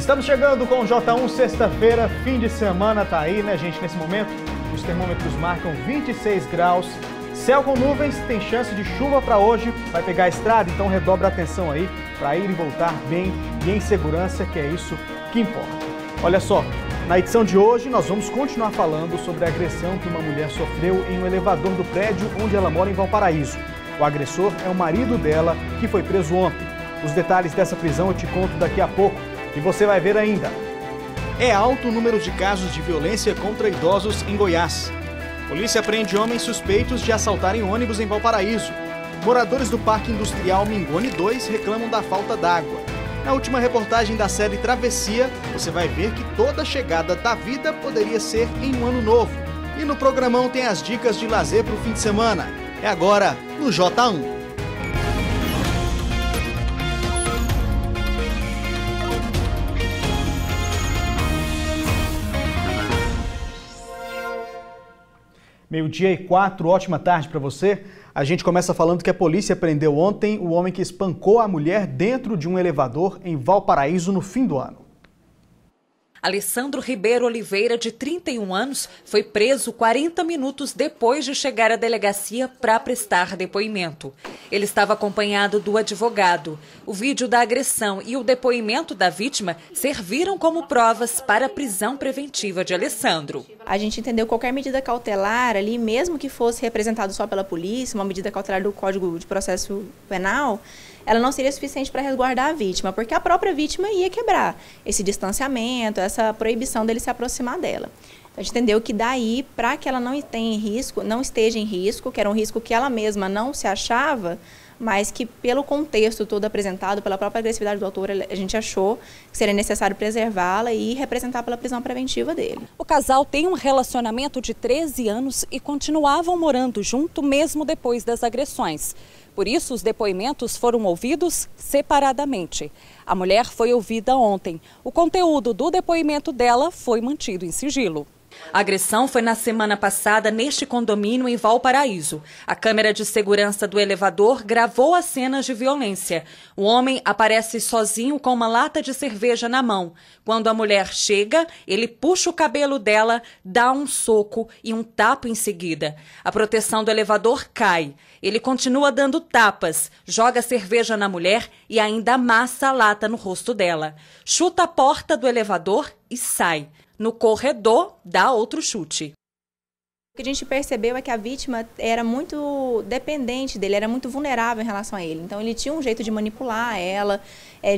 Estamos chegando com o J1, sexta-feira, fim de semana tá aí, né, gente? Nesse momento, os termômetros marcam 26 graus, céu com nuvens, tem chance de chuva para hoje, vai pegar a estrada, então redobra a atenção aí para ir e voltar bem e em segurança, que é isso que importa. Olha só, na edição de hoje nós vamos continuar falando sobre a agressão que uma mulher sofreu em um elevador do prédio onde ela mora em Valparaíso. O agressor é o marido dela, que foi preso ontem. Os detalhes dessa prisão eu te conto daqui a pouco. E você vai ver ainda. É alto o número de casos de violência contra idosos em Goiás. Polícia prende homens suspeitos de assaltarem ônibus em Valparaíso. Moradores do Parque Industrial Mingoni 2 reclamam da falta d'água. Na última reportagem da série Travessia, você vai ver que toda chegada da vida poderia ser em um ano novo. E no programão tem as dicas de lazer para o fim de semana. É agora no J1. Meio-dia e 4, ótima tarde para você. A gente começa falando que a polícia prendeu ontem o homem que espancou a mulher dentro de um elevador em Valparaíso no fim do ano. Alessandro Ribeiro Oliveira, de 31 anos, foi preso 40 minutos depois de chegar à delegacia para prestar depoimento. Ele estava acompanhado do advogado. O vídeo da agressão e o depoimento da vítima serviram como provas para a prisão preventiva de Alessandro. A gente entendeu qualquer medida cautelar ali, mesmo que fosse representado só pela polícia, uma medida cautelar do Código de Processo Penal, ela não seria suficiente para resguardar a vítima, porque a própria vítima ia quebrar esse distanciamento, essa proibição dele se aproximar dela. A gente entendeu que daí, para que ela não esteja em risco, que era um risco que ela mesma não se achava, mas que pelo contexto todo apresentado, pela própria agressividade do autor, a gente achou que seria necessário preservá-la e representar pela prisão preventiva dele. O casal tem um relacionamento de 13 anos e continuavam morando junto mesmo depois das agressões. Por isso, os depoimentos foram ouvidos separadamente. A mulher foi ouvida ontem. O conteúdo do depoimento dela foi mantido em sigilo. A agressão foi na semana passada neste condomínio em Valparaíso. A câmera de segurança do elevador gravou as cenas de violência. O homem aparece sozinho com uma lata de cerveja na mão. Quando a mulher chega, ele puxa o cabelo dela, dá um soco e um tapa em seguida. A proteção do elevador cai. Ele continua dando tapas, joga cerveja na mulher e ainda amassa a lata no rosto dela. Chuta a porta do elevador e sai. No corredor, dá outro chute. O que a gente percebeu é que a vítima era muito dependente dele, era muito vulnerável em relação a ele. Então ele tinha um jeito de manipular ela,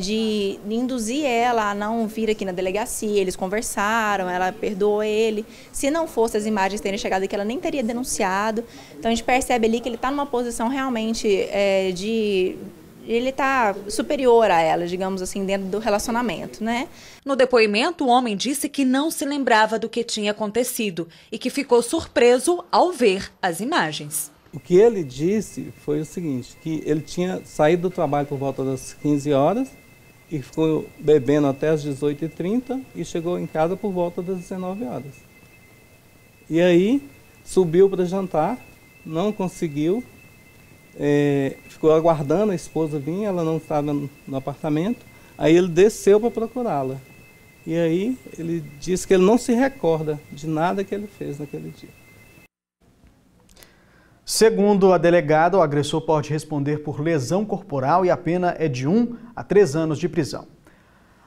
de induzir ela a não vir aqui na delegacia. Eles conversaram, ela perdoou ele. Se não fosse as imagens terem chegado aqui, ela nem teria denunciado. Então a gente percebe ali que ele está numa posição realmente ele está superior a ela, digamos assim, dentro do relacionamento, né? No depoimento, o homem disse que não se lembrava do que tinha acontecido e que ficou surpreso ao ver as imagens. O que ele disse foi o seguinte, que ele tinha saído do trabalho por volta das 15 horas e ficou bebendo até as 18h30 e chegou em casa por volta das 19 horas. E aí subiu para jantar, não conseguiu, ficou aguardando a esposa vir, ela não estava no apartamento, aí ele desceu para procurá-la. E aí ele disse que ele não se recorda de nada que ele fez naquele dia. Segundo a delegada, o agressor pode responder por lesão corporal e a pena é de 1 a 3 anos de prisão.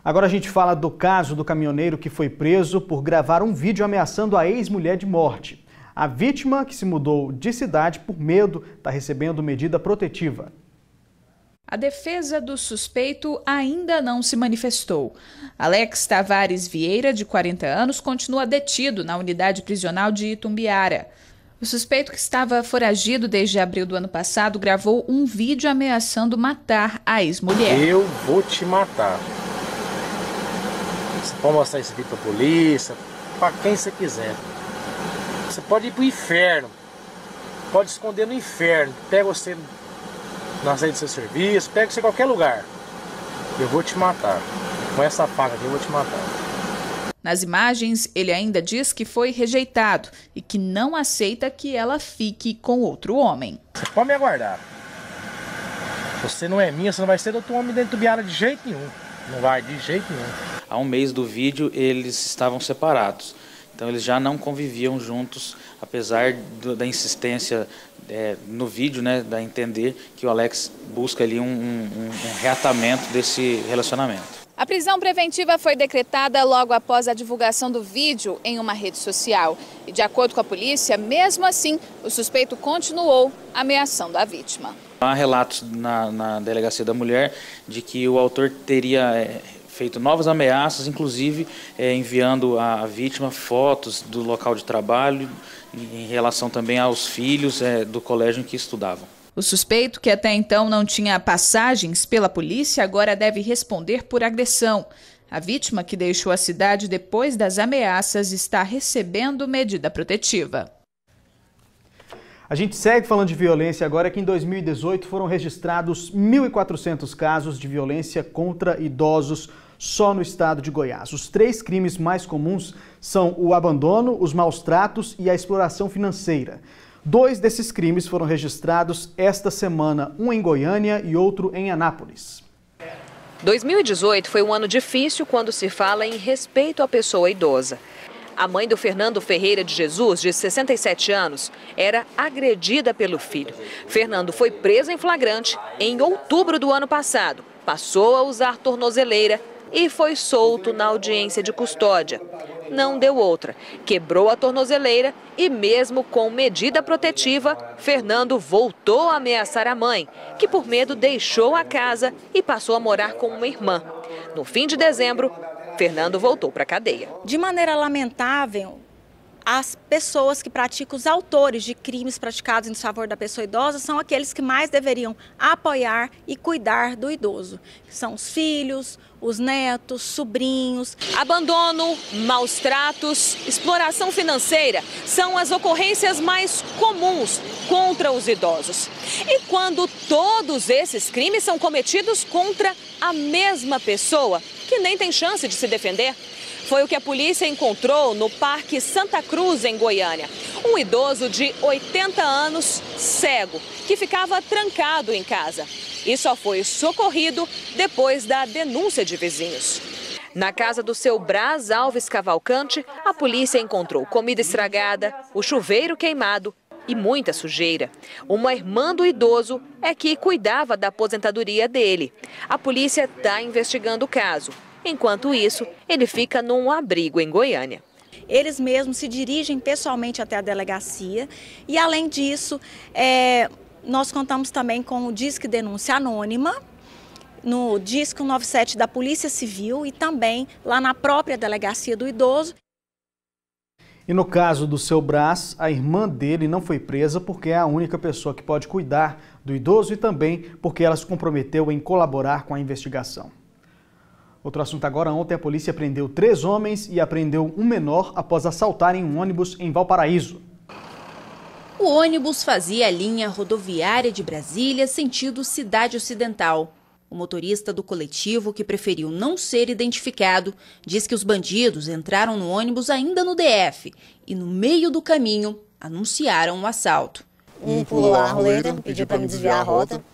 Agora a gente fala do caso do caminhoneiro que foi preso por gravar um vídeo ameaçando a ex-mulher de morte. A vítima, que se mudou de cidade por medo, está recebendo medida protetiva. A defesa do suspeito ainda não se manifestou. Alex Tavares Vieira, de 40 anos, continua detido na unidade prisional de Itumbiara. O suspeito, que estava foragido desde abril do ano passado, gravou um vídeo ameaçando matar a ex-mulher. Eu vou te matar. Você pode mostrar esse vídeo para a polícia, para quem você quiser. Você pode ir para o inferno, pode esconder no inferno, pega você na saída do seu serviço, pega você em qualquer lugar. Eu vou te matar. Com essa faca aqui eu vou te matar. Nas imagens, ele ainda diz que foi rejeitado e que não aceita que ela fique com outro homem. Você pode me aguardar. Você não é minha, você não vai ser do outro homem dentro do Biara de jeito nenhum. Não vai, de jeito nenhum. há um mês do vídeo eles estavam separados. Então eles já não conviviam juntos, apesar da insistência no vídeo, né, da entender que o Alex busca ali um reatamento desse relacionamento. A prisão preventiva foi decretada logo após a divulgação do vídeo em uma rede social. E de acordo com a polícia, mesmo assim, o suspeito continuou ameaçando a vítima. Há relatos na Delegacia da Mulher de que o autor teria feito novas ameaças, inclusive enviando à vítima fotos do local de trabalho em relação também aos filhos do colégio em que estudavam. O suspeito, que até então não tinha passagens pela polícia, agora deve responder por agressão. A vítima, que deixou a cidade depois das ameaças, está recebendo medida protetiva. A gente segue falando de violência agora, que em 2018 foram registrados 1.400 casos de violência contra idosos só no estado de Goiás. Os 3 crimes mais comuns são o abandono, os maus tratos e a exploração financeira. 2 desses crimes foram registrados esta semana, um em Goiânia e outro em Anápolis. 2018 foi um ano difícil quando se fala em respeito à pessoa idosa. A mãe do Fernando Ferreira de Jesus, de 67 anos, era agredida pelo filho. Fernando foi preso em flagrante em outubro do ano passado. Passou a usar tornozeleira e foi solto na audiência de custódia. Não deu outra. Quebrou a tornozeleira e, mesmo com medida protetiva, Fernando voltou a ameaçar a mãe, que por medo deixou a casa e passou a morar com uma irmã. No fim de dezembro, Fernando voltou para a cadeia. De maneira lamentável, as pessoas que praticam, os autores de crimes praticados em desfavor da pessoa idosa, são aqueles que mais deveriam apoiar e cuidar do idoso. São os filhos, os netos, sobrinhos. Abandono, maus tratos, exploração financeira são as ocorrências mais comuns contra os idosos. E quando todos esses crimes são cometidos contra a mesma pessoa, que nem tem chance de se defender, foi o que a polícia encontrou no Parque Santa Cruz, em Goiânia. Um idoso de 80 anos, cego, que ficava trancado em casa e só foi socorrido depois da denúncia de vizinhos. Na casa do seu Brás Alves Cavalcante, a polícia encontrou comida estragada, o chuveiro queimado e muita sujeira. Uma irmã do idoso é que cuidava da aposentadoria dele. A polícia está investigando o caso. Enquanto isso, ele fica num abrigo em Goiânia. Eles mesmos se dirigem pessoalmente até a delegacia e, além disso, nós contamos também com o Disque Denúncia Anônima, no Disque 197 da Polícia Civil e também lá na própria delegacia do idoso. E no caso do seu Brás, a irmã dele não foi presa porque é a única pessoa que pode cuidar do idoso e também porque ela se comprometeu em colaborar com a investigação. Outro assunto agora, ontem a polícia prendeu 3 homens e apreendeu um menor após assaltarem um ônibus em Valparaíso. O ônibus fazia a linha rodoviária de Brasília, sentido Cidade Ocidental. O motorista do coletivo, que preferiu não ser identificado, diz que os bandidos entraram no ônibus ainda no DF e, no meio do caminho, anunciaram o assalto. Um pulou a roleta, pediu para me desviar a rota,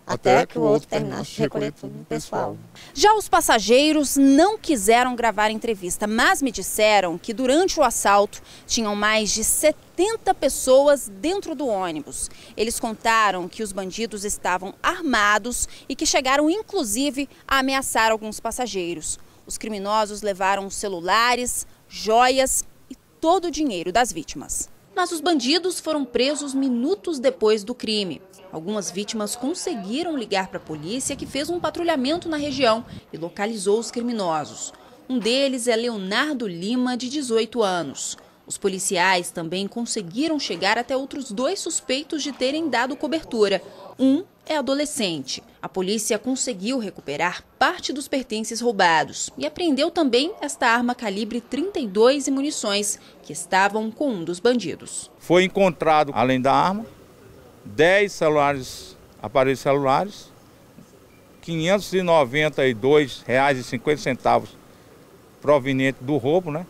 até que o outro terminasse de recolher tudo do pessoal. Já os passageiros não quiseram gravar a entrevista, mas me disseram que durante o assalto tinham mais de 70 pessoas dentro do ônibus. Eles contaram que os bandidos estavam armados e que chegaram inclusive a ameaçar alguns passageiros. Os criminosos levaram celulares, joias e todo o dinheiro das vítimas. Mas os bandidos foram presos minutos depois do crime. Algumas vítimas conseguiram ligar para a polícia, que fez um patrulhamento na região e localizou os criminosos. Um deles é Leonardo Lima, de 18 anos. Os policiais também conseguiram chegar até outros 2 suspeitos de terem dado cobertura. Um é adolescente. A polícia conseguiu recuperar parte dos pertences roubados e apreendeu também esta arma calibre 32 e munições que estavam com um dos bandidos. Foi encontrado, além da arma, 10 celulares, aparelhos celulares, R$ 592,50 proveniente do roubo, né?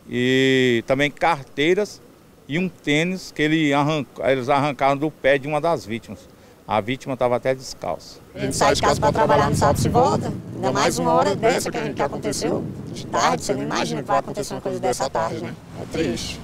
E também carteiras e um tênis que eles arrancaram do pé de uma das vítimas. A vítima estava até descalça. A gente sai de casa para trabalhar, no sábado se volta. Ainda mais uma hora dessa que aconteceu de tarde. Você não imagina que vai acontecer uma coisa dessa tarde, né? É triste.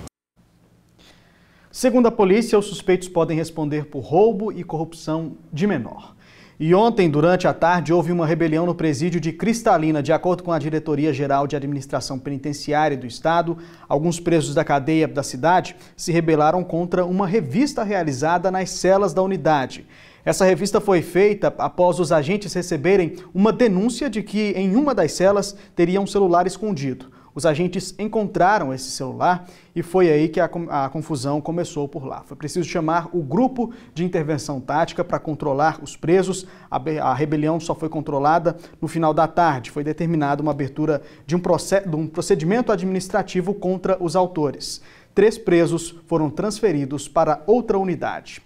Segundo a polícia, os suspeitos podem responder por roubo e corrupção de menor. E ontem, durante a tarde, houve uma rebelião no presídio de Cristalina. De acordo com a Diretoria-Geral de Administração Penitenciária do Estado, alguns presos da cadeia da cidade se rebelaram contra uma revista realizada nas celas da unidade. Essa revista foi feita após os agentes receberem uma denúncia de que em uma das celas teria um celular escondido. Os agentes encontraram esse celular e foi aí que a confusão começou por lá. Foi preciso chamar o grupo de intervenção tática para controlar os presos. A rebelião só foi controlada no final da tarde. Foi determinada uma abertura de um procedimento administrativo contra os autores. 3 presos foram transferidos para outra unidade.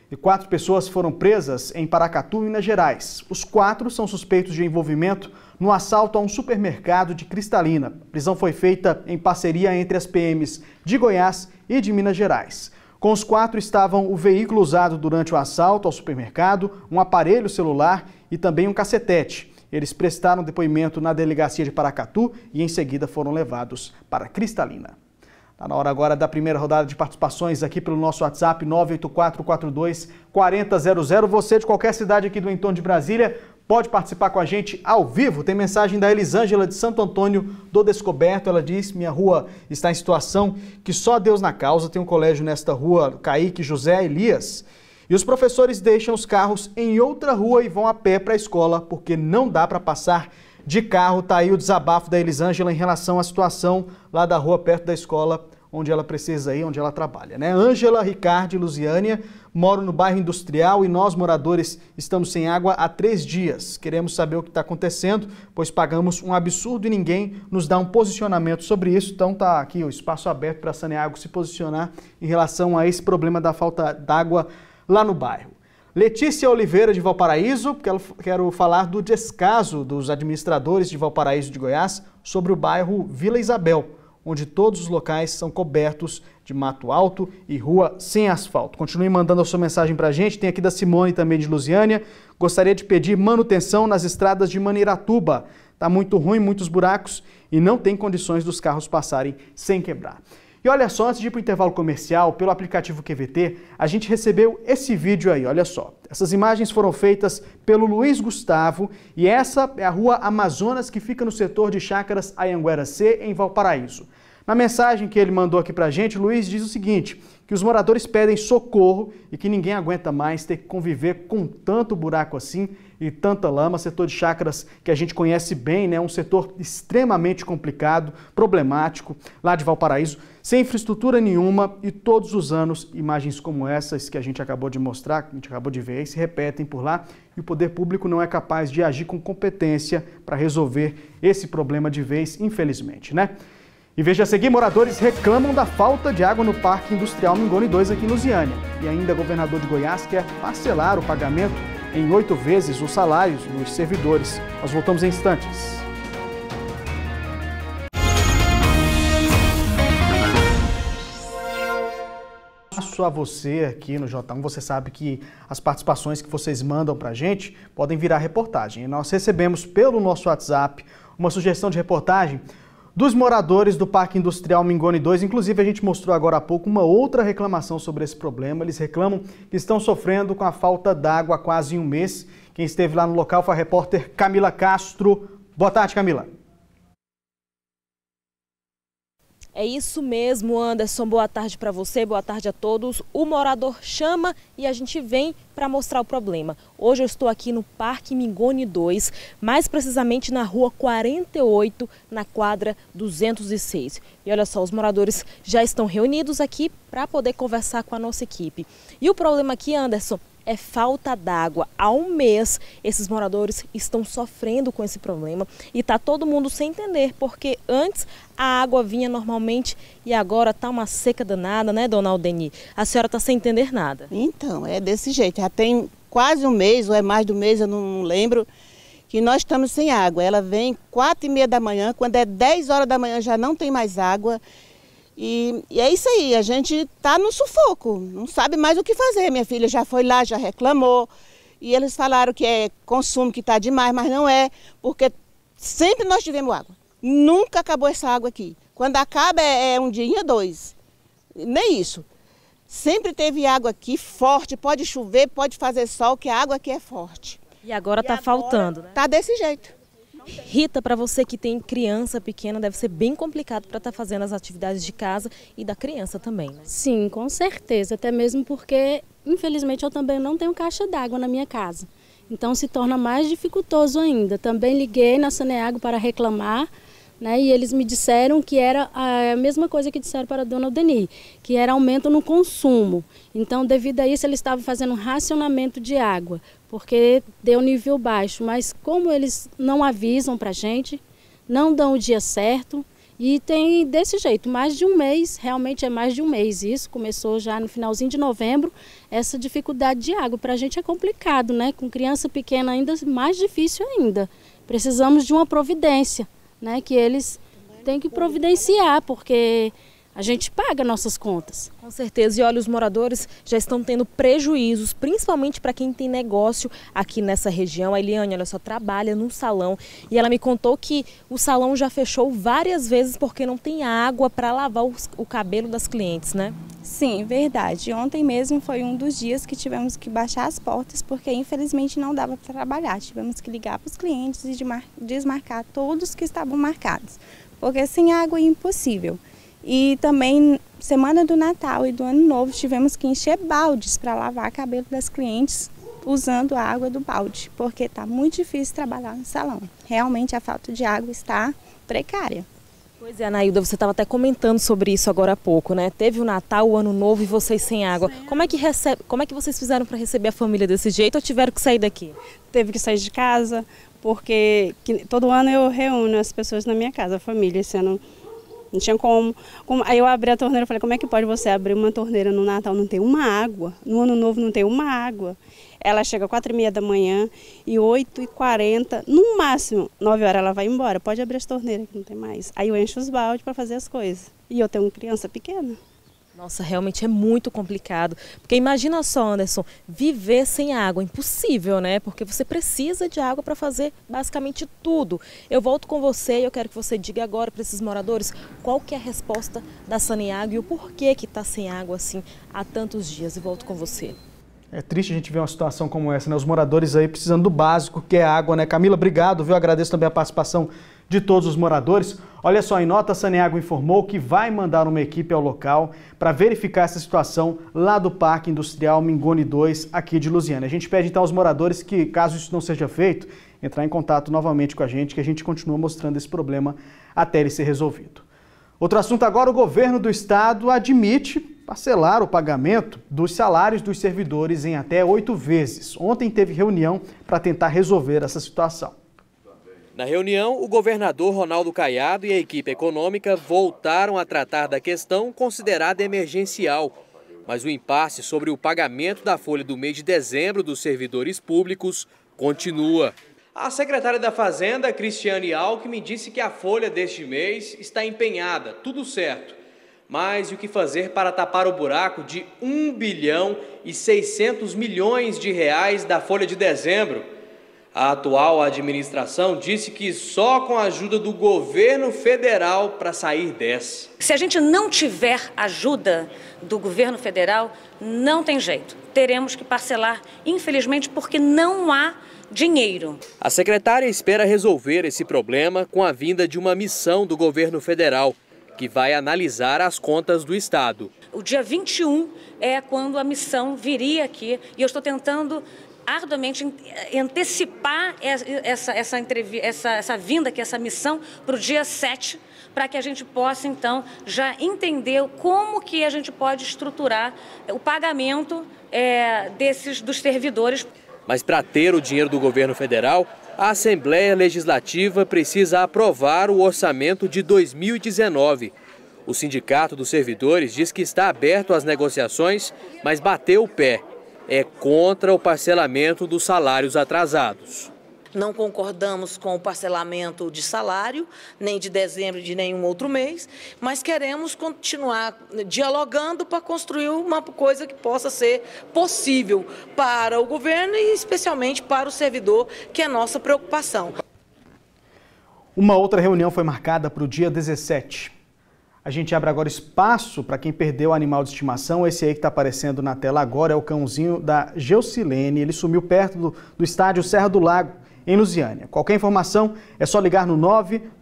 E 4 pessoas foram presas em Paracatu, Minas Gerais. Os 4 são suspeitos de envolvimento no assalto a um supermercado de Cristalina. A prisão foi feita em parceria entre as PMs de Goiás e de Minas Gerais. Com os 4 estavam o veículo usado durante o assalto ao supermercado, um aparelho celular e também um cacetete. Eles prestaram depoimento na delegacia de Paracatu e em seguida foram levados para Cristalina. Está na hora agora da primeira rodada de participações aqui pelo nosso WhatsApp 98442-4000. Você de qualquer cidade aqui do entorno de Brasília pode participar com a gente ao vivo. Tem mensagem da Elisângela de Santo Antônio do Descoberto. Ela diz: minha rua está em situação que só Deus na causa. Tem um colégio nesta rua, Kaique José Elias. E os professores deixam os carros em outra rua e vão a pé para a escola porque não dá para passar de carro. Está aí o desabafo da Elisângela em relação à situação lá da rua perto da escola onde ela precisa ir, onde ela trabalha, né? Ângela, Ricardo e Luziânia moram no bairro industrial e nós, moradores, estamos sem água há 3 dias. Queremos saber o que está acontecendo, pois pagamos um absurdo e ninguém nos dá um posicionamento sobre isso. Então está aqui o espaço aberto para a Saneago se posicionar em relação a esse problema da falta d'água lá no bairro. Letícia Oliveira, de Valparaíso, quero falar do descaso dos administradores de Valparaíso de Goiás sobre o bairro Vila Isabel, onde todos os locais são cobertos de mato alto e rua sem asfalto. Continue mandando a sua mensagem para a gente. Tem aqui da Simone, também de Luziânia. Gostaria de pedir manutenção nas estradas de Maniratuba. Está muito ruim, muitos buracos e não tem condições dos carros passarem sem quebrar. E olha só, antes de ir para o intervalo comercial, pelo aplicativo QVT, a gente recebeu esse vídeo aí, olha só. Essas imagens foram feitas pelo Luiz Gustavo e essa é a rua Amazonas, que fica no setor de Chácaras Anhanguera C, em Valparaíso. Na mensagem que ele mandou aqui pra gente, o Luiz diz o seguinte, que os moradores pedem socorro e que ninguém aguenta mais ter que conviver com tanto buraco assim e tanta lama. Setor de chácaras que a gente conhece bem, né? Um setor extremamente complicado, problemático, lá de Valparaíso, sem infraestrutura nenhuma e todos os anos imagens como essas que a gente acabou de mostrar, que a gente acabou de ver, se repetem por lá e o poder público não é capaz de agir com competência para resolver esse problema de vez, infelizmente, né? E veja a seguir, moradores reclamam da falta de água no Parque Industrial Mingoni 2 aqui em Luziânia. E ainda o governador de Goiás quer parcelar o pagamento em 8 vezes os salários dos servidores. Nós voltamos em instantes. A você aqui no J1, você sabe que as participações que vocês mandam pra gente podem virar reportagem. E nós recebemos pelo nosso WhatsApp uma sugestão de reportagem dos moradores do Parque Industrial Mingoni 2. Inclusive, a gente mostrou agora há pouco uma outra reclamação sobre esse problema. Eles reclamam que estão sofrendo com a falta d'água há quase um mês. Quem esteve lá no local foi a repórter Camila Castro. Boa tarde, Camila. É isso mesmo, Anderson. Boa tarde para você, boa tarde a todos. O morador chama e a gente vem para mostrar o problema. Hoje eu estou aqui no Parque Mingoni 2, mais precisamente na rua 48, na quadra 206. E olha só, os moradores já estão reunidos aqui para poder conversar com a nossa equipe. E o problema aqui, Anderson, é falta d'água. Há um mês esses moradores estão sofrendo com esse problema e está todo mundo sem entender, porque antes a água vinha normalmente e agora está uma seca danada, né, dona Aldeni? A senhora está sem entender nada. Então, é desse jeito. Já tem quase um mês, ou é mais de um mês, eu não lembro, que nós estamos sem água. Ela vem 4h30 da manhã, quando é 10 horas da manhã já não tem mais água. E é isso aí, a gente está no sufoco, não sabe mais o que fazer. Minha filha já foi lá, já reclamou, e eles falaram que é consumo, que está demais, mas não é, porque sempre nós tivemos água. Nunca acabou essa água aqui. Quando acaba é um dia, 2. Nem isso. Sempre teve água aqui forte, pode chover, pode fazer sol, que a água aqui é forte. E agora está faltando, né? Está desse jeito. Rita, para você que tem criança pequena, deve ser bem complicado para estar fazendo as atividades de casa e da criança também, né? Sim, com certeza, até mesmo porque, infelizmente, eu também não tenho caixa d'água na minha casa. Então se torna mais dificultoso ainda. Também liguei na Saneago para reclamar, né, e eles me disseram que era a mesma coisa que disseram para a dona Odeni, que era aumento no consumo. Então, devido a isso, eles estavam fazendo um racionamento de água, porque deu nível baixo. Mas como eles não avisam para a gente, não dão o dia certo, e tem desse jeito, mais de um mês, realmente é mais de um mês. Isso começou já no finalzinho de novembro, essa dificuldade de água. Para a gente é complicado, né? Com criança pequena ainda mais difícil ainda. Precisamos de uma providência, né, que eles têm que providenciar, porque a gente paga nossas contas. Com certeza, e olha, os moradores já estão tendo prejuízos, principalmente para quem tem negócio aqui nessa região. A Eliane, ela só trabalha num salão e ela me contou que o salão já fechou várias vezes porque não tem água para lavar o cabelo das clientes, né? Sim, verdade. Ontem mesmo foi um dos dias que tivemos que baixar as portas porque infelizmente não dava para trabalhar. Tivemos que ligar para os clientes e desmarcar todos que estavam marcados, porque sem água é impossível. E também, semana do Natal e do Ano Novo, tivemos que encher baldes para lavar cabelo das clientes usando a água do balde, porque está muito difícil trabalhar no salão. Realmente a falta de água está precária. Pois é, Anailda, você estava até comentando sobre isso agora há pouco, né? Teve o Natal, o Ano Novo e vocês sem água. Como é que vocês fizeram para receber a família desse jeito ou tiveram que sair daqui? Teve que sair de casa, porque todo ano eu reúno as pessoas na minha casa, a família, esse ano não tinha como. Aí eu abri a torneira e falei, como é que pode você abrir uma torneira no Natal? Não tem uma água, no Ano Novo não tem uma água. Ela chega às 4h30 da manhã e 8h40, no máximo, 9 horas ela vai embora. Pode abrir as torneiras que não tem mais. Aí eu encho os baldes para fazer as coisas. E eu tenho uma criança pequena. Nossa, realmente é muito complicado. Porque imagina só, Anderson, viver sem água, impossível, né? Porque você precisa de água para fazer basicamente tudo. Eu volto com você e eu quero que você diga agora para esses moradores qual que é a resposta da Saneago e o porquê que está sem água assim há tantos dias. E volto com você. É triste a gente ver uma situação como essa, né? Os moradores aí precisando do básico, que é água, né? Camila, obrigado, viu? Agradeço também a participação de todos os moradores. Olha só, em nota, a Saneago informou que vai mandar uma equipe ao local para verificar essa situação lá do Parque Industrial Mingoni 2, aqui de Lusiânia. A gente pede então aos moradores que, caso isso não seja feito, entrar em contato novamente com a gente, que a gente continua mostrando esse problema até ele ser resolvido. Outro assunto agora, o governo do estado admite parcelar o pagamento dos salários dos servidores em até 8 vezes. Ontem teve reunião para tentar resolver essa situação. Na reunião, o governador Ronaldo Caiado e a equipe econômica voltaram a tratar da questão considerada emergencial. Mas o impasse sobre o pagamento da folha do mês de dezembro dos servidores públicos continua. A secretária da Fazenda, Cristiane Alckmin, disse que a folha deste mês está empenhada, tudo certo. Mas e o que fazer para tapar o buraco de 1 bilhão e 600 milhões de reais da folha de dezembro? A atual administração disse que só com a ajuda do governo federal para sair dessa. Se a gente não tiver ajuda do governo federal, não tem jeito. Teremos que parcelar, infelizmente, porque não há dinheiro. A secretária espera resolver esse problema com a vinda de uma missão do governo federal, que vai analisar as contas do Estado. O dia 21 é quando a missão viria aqui e eu estou tentando arduamente antecipar essa vinda aqui, essa missão, para o dia 7, para que a gente possa, então, já entender como que a gente pode estruturar o pagamento dos servidores. Mas para ter o dinheiro do governo federal, a Assembleia Legislativa precisa aprovar o orçamento de 2019. O Sindicato dos Servidores diz que está aberto às negociações, mas bateu o pé. É contra o parcelamento dos salários atrasados. Não concordamos com o parcelamento de salário, nem de dezembro de nenhum outro mês, mas queremos continuar dialogando para construir uma coisa que possa ser possível para o governo e especialmente para o servidor, que é a nossa preocupação. Uma outra reunião foi marcada para o dia 17. A gente abre agora espaço para quem perdeu o animal de estimação. Esse aí que está aparecendo na tela agora é o cãozinho da Geusilene. Ele sumiu perto do estádio Serra do Lago, em Lusiânia. Qualquer informação é só ligar no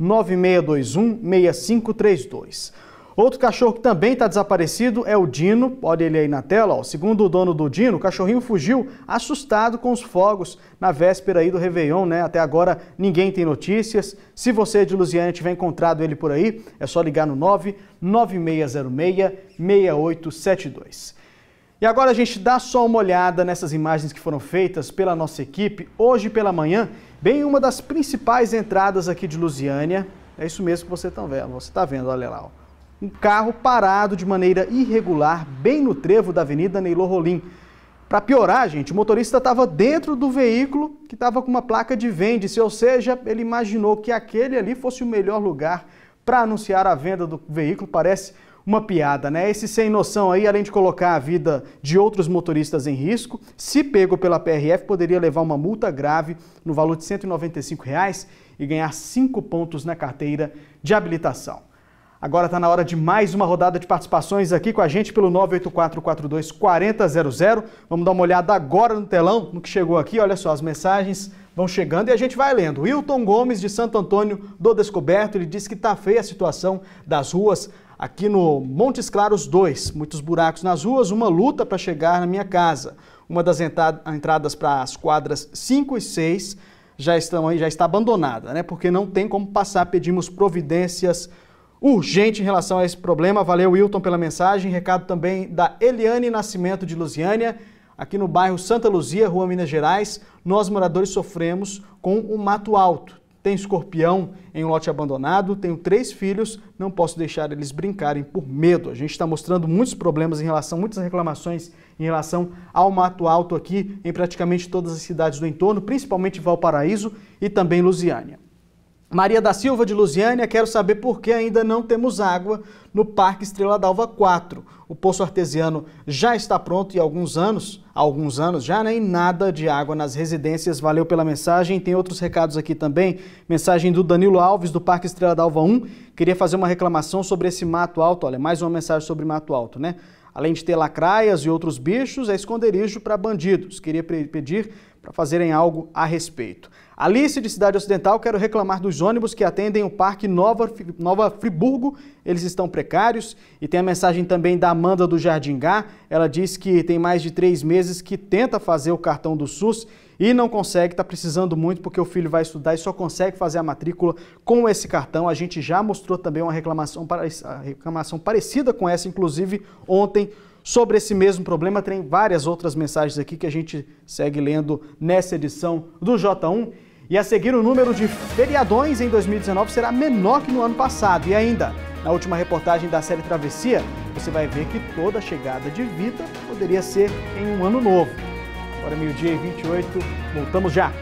99621-6532. Outro cachorro que também está desaparecido é o Dino. Olha ele aí na tela. Ó. Segundo o dono do Dino, o cachorrinho fugiu assustado com os fogos na véspera aí do Réveillon, né? Até agora ninguém tem notícias. Se você de Lusiânia tiver encontrado ele por aí, é só ligar no 99606-6872. E agora a gente dá só uma olhada nessas imagens que foram feitas pela nossa equipe hoje pela manhã, bem em uma das principais entradas aqui de Lusiânia. É isso mesmo que você está vendo, olha lá. Ó. Um carro parado de maneira irregular, bem no trevo da Avenida Neylor Rolim. Para piorar, gente, o motorista estava dentro do veículo que estava com uma placa de vende-se, ou seja, ele imaginou que aquele ali fosse o melhor lugar para anunciar a venda do veículo. Parece uma piada, né? Esse sem noção aí, além de colocar a vida de outros motoristas em risco, se pego pela PRF, poderia levar uma multa grave no valor de R$ 195 e ganhar 5 pontos na carteira de habilitação. Agora está na hora de mais uma rodada de participações aqui com a gente pelo 98442-4000. Vamos dar uma olhada agora no telão, no que chegou aqui. Olha só, as mensagens vão chegando e a gente vai lendo. Wilton Gomes, de Santo Antônio do Descoberto, ele diz que está feia a situação das ruas aqui no Montes Claros 2. Muitos buracos nas ruas, uma luta para chegar na minha casa. Uma das entradas para as quadras 5 e 6 já está abandonada, né? Porque não tem como passar. Pedimos providências urgente em relação a esse problema. Valeu, Wilton, pela mensagem. Recado também da Eliane Nascimento, de Lusiânia. Aqui no bairro Santa Luzia, Rua Minas Gerais, nós moradores sofremos com o mato alto. Tem escorpião em um lote abandonado, tenho 3 filhos, não posso deixar eles brincarem por medo. A gente está mostrando muitos problemas muitas reclamações em relação ao mato alto aqui em praticamente todas as cidades do entorno, principalmente Valparaíso e também Lusiânia. Maria da Silva, de Lusiânia, quero saber por que ainda não temos água no Parque Estrela d'Alva 4. O poço artesiano já está pronto e há alguns anos já nem nada de água nas residências. Valeu pela mensagem. Tem outros recados aqui também. Mensagem do Danilo Alves, do Parque Estrela d'Alva 1. Queria fazer uma reclamação sobre esse mato alto. Olha, mais uma mensagem sobre mato alto, né? Além de ter lacraias e outros bichos, é esconderijo para bandidos. Queria pedir para fazerem algo a respeito. Alice, de Cidade Ocidental, quero reclamar dos ônibus que atendem o Parque Nova Friburgo. Eles estão precários. E tem a mensagem também da Amanda, do Jardim Gá. Ela diz que tem mais de 3 meses que tenta fazer o cartão do SUS e não consegue, está precisando muito porque o filho vai estudar e só consegue fazer a matrícula com esse cartão. A gente já mostrou também uma reclamação parecida com essa, inclusive ontem, sobre esse mesmo problema. Tem várias outras mensagens aqui que a gente segue lendo nessa edição do J1. E a seguir, o número de feriadões em 2019 será menor que no ano passado. E ainda, na última reportagem da série Travessia, você vai ver que toda a chegada de Vita poderia ser em um ano novo. Agora, 12h28, voltamos já!